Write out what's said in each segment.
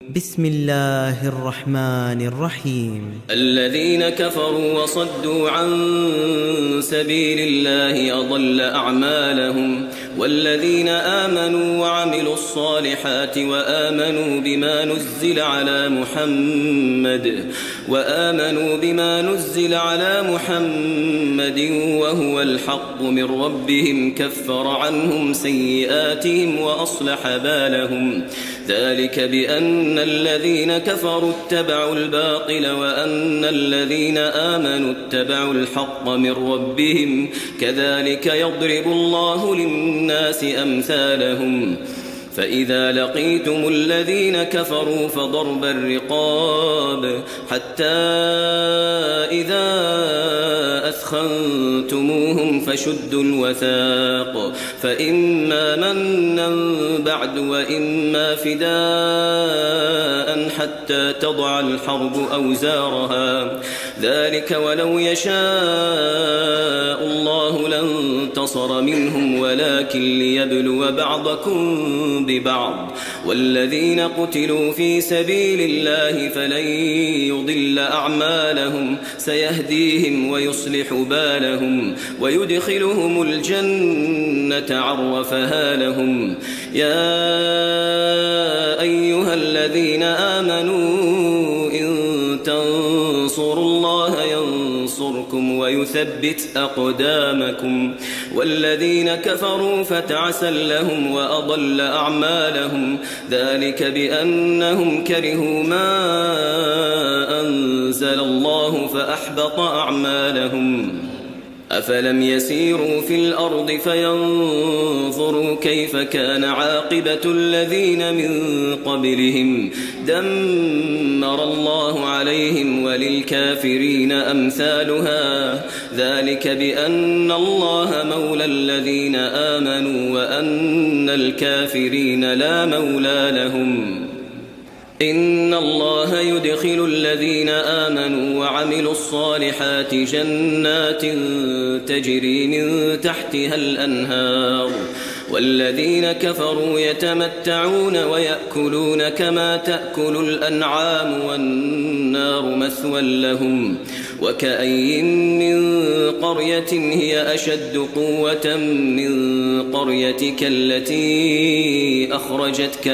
بسم الله الرحمن الرحيم. الذين كفروا وصدوا عن سبيل الله أضل أعمالهم، والذين آمنوا وعملوا الصالحات وآمنوا بما نزل على محمد وهو الحق من ربهم كفر عنهم سيئاتهم وأصلح بالهم. ذلك بأن الذين كفروا اتبعوا الباطل وأن الذين آمنوا اتبعوا الحق من ربهم، كذلك يضرب الله للناس أمثالهم. فإذا لقيتم الذين كفروا فضرب الرقاب حتى إذا أثخنتموهم فشدوا الوثاق، فإما منا بعد وإما فداء حتى تضع الحرب أوزارها، ذلك ولو يشاء الله لانتصر منهم ولكن ليبلو بعضكم ببعض. والذين قتلوا في سبيل الله فلن يضل أعمالهم، سيهديهم ويصلح بالهم ويدخلهم الجنة عرفها لهم. يا أيها الذين آمنوا إن تنصروا الله ينصركم ويثبت أقدامكم. والذين كفروا فتعسا لهم وأضل أعمالهم، ذلك بأنهم كرهوا ما أنزل الله فأحبط أعمالهم. أفلم يسيروا في الأرض فينظروا كيف كان عاقبة الذين من قبلهم، دمر الله عليهم وللكافرين أمثالها، ذلك بأن الله مولى الذين آمنوا وأن الكافرين لا مولى لهم. إن الله يدخل الذين آمنوا وعملوا الصالحات جنات تجري من تحتها الأنهار، والذين كفروا يتمتعون ويأكلون كما تأكل الأنعام والنار مثوى لهم. وكأين من قرية هي أشد قوة من قريتك التي أخرجتك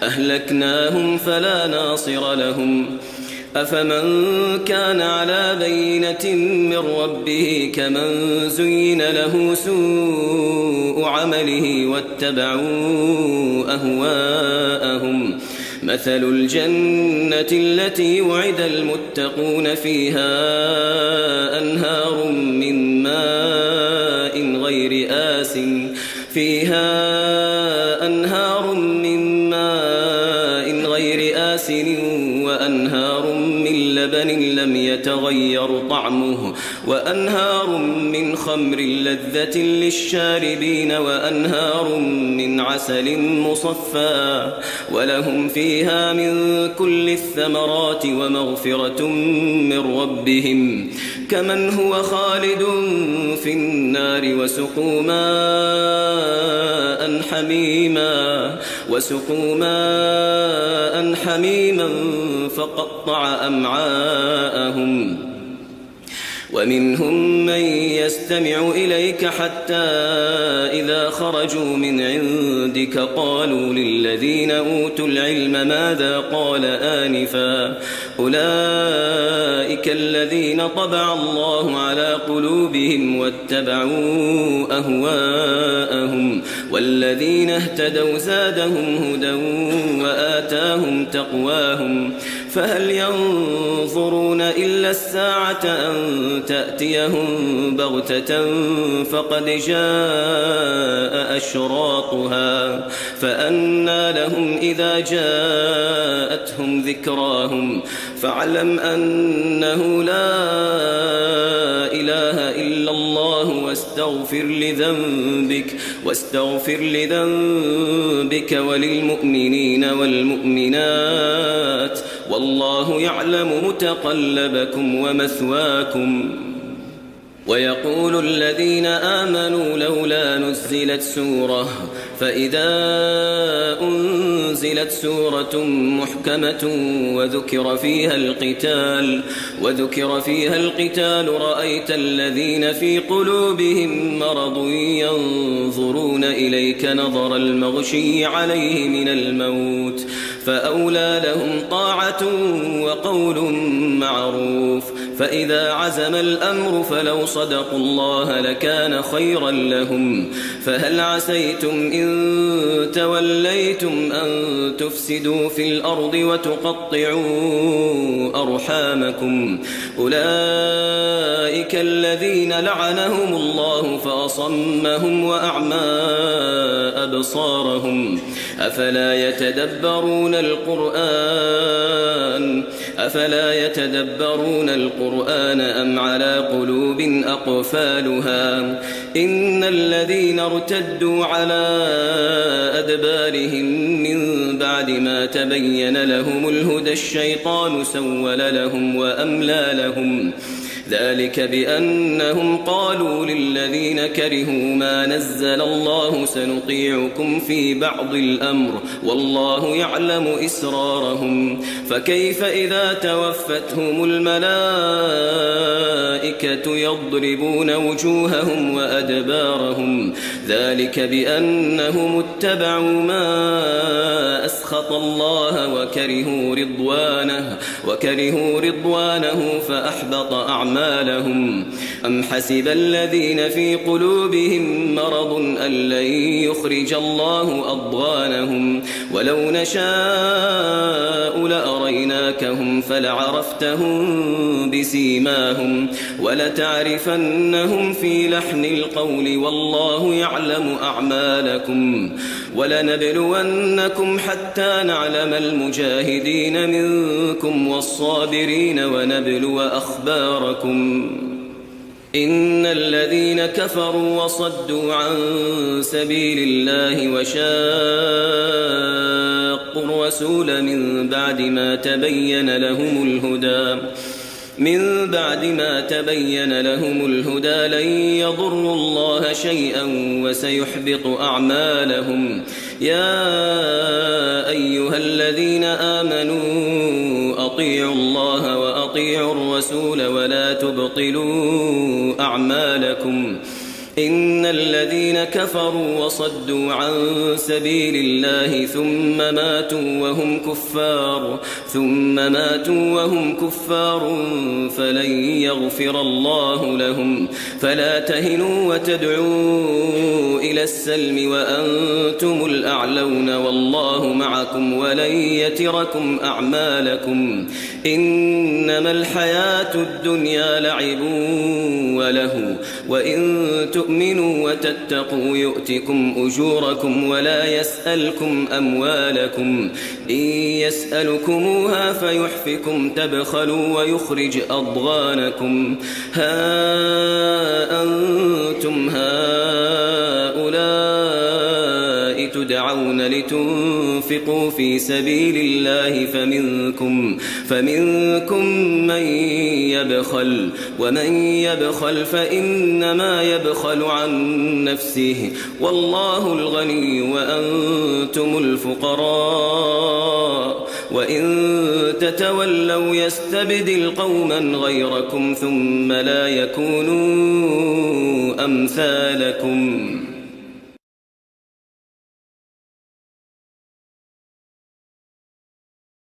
أهلكناهم فلا ناصر لهم. أفمن كان على بينة من ربه كمن زين له سوء عمله واتبعوا أهواءهم. مثل الجنة التي وعد المتقون فيها أنهار من ماء غير آسن وأنهار من لبن لم يتغير طعمه وأنهار من خمر لذة للشاربين وأنهار من عسل مصفى، ولهم فيها من كل الثمرات ومغفرة من ربهم، كمن هو خالد في النار وسقوا ماء حميما فقطع أمعاءهم. ومنهم من يستمع إليك حتى إذا خرجوا من عندك قالوا للذين أوتوا العلم ماذا قال آنفا، أولئك الذين طبع الله على قلوبهم واتبعوا أهواءهم، والذين اهتدوا زادهم هدى وآتاهم تقواهم. فهل ينظرون إلا الساعة أن تأتيهم بغتة فقد جاء أشراطها، فأنى لهم إذا جاءتهم ذكراهم. فاعلم أنه لا إله إلا الله واستغفر لذنبك وللمؤمنين والمؤمنات، والله يعلم متقلبكم ومثواكم. ويقول الذين آمنوا لولا نزلت سورة فإذا أنزلت سورة محكمة وذكر فيها القتال رأيت الذين في قلوبهم مرض ينظرون إليك نظر المغشي عليه من الموت فأولى لهم طاعة وقول معروف فإذا عزم الأمر فلو صدقوا الله لكان خيرا لهم فهل عسيتم إن توليتم أن تفسدوا في الأرض وتقطعوا أرحامكم أولئك الذين لعنهم الله فأصمهم وأعمى أبصارهم أفلا يتدبرون القرآن أم على قلوب أقفالها إن الذين ارتدوا على أدبارهم من بعد ما تبين لهم الهدى الشيطان سول لهم وأملى لهم ذلك بأنهم قالوا للذين كرهوا ما نزل الله سنطيعكم في بعض الأمر والله يعلم إسرارهم فكيف إذا توفتهم الملائكة يضربون وجوههم وأدبارهم ذلك بأنهم اتبعوا ما أسخط الله وكرهوا رضوانه فأحبط أعمالهم أم حسب الذين في قلوبهم مرض أن لن يخرج الله أضغانهم ولو نشاء لأريناكهم فلعرفتهم بسيماهم ولتعرفنهم في لحن القول والله يعلم أعمالكم ولنبلونكم حتى نعلم المجاهدين منكم والصابرين ونبلو أخباركم إن الذين كفروا وصدوا عن سبيل الله وشاقوا الرسول من بعد ما تبين لهم الهدى لن يضروا الله شيئا وسيحبط أعمالهم يا أيها الذين آمنوا أطيعوا الله وأطيعوا الرسول ولا تبطلوا أعمالكم إن الذين كفروا وصدوا عن سبيل الله ثم ماتوا وهم كفار فلن يغفر الله لهم فلا تهنوا وتدعوا إلى السلم وأنتم الأعلون والله معكم ولن يتركم أعمالكم إنما الحياة الدنيا لعب وله وإن تؤمنوا وتتقوا يؤتكم أجوركم ولا يسألكم أموالكم إن يسألكموها فيحفكم تبخلوا ويخرج أضغانكم ها أنتم هؤلاء تدعون لتنفقوا في سبيل الله فمنكم من يبخل ومن يبخل فإنما يبخل عن نفسه والله الغني وأنتم الفقراء وإن تتولوا يستبدل قوما غيركم ثم لا يكونوا أمثالكم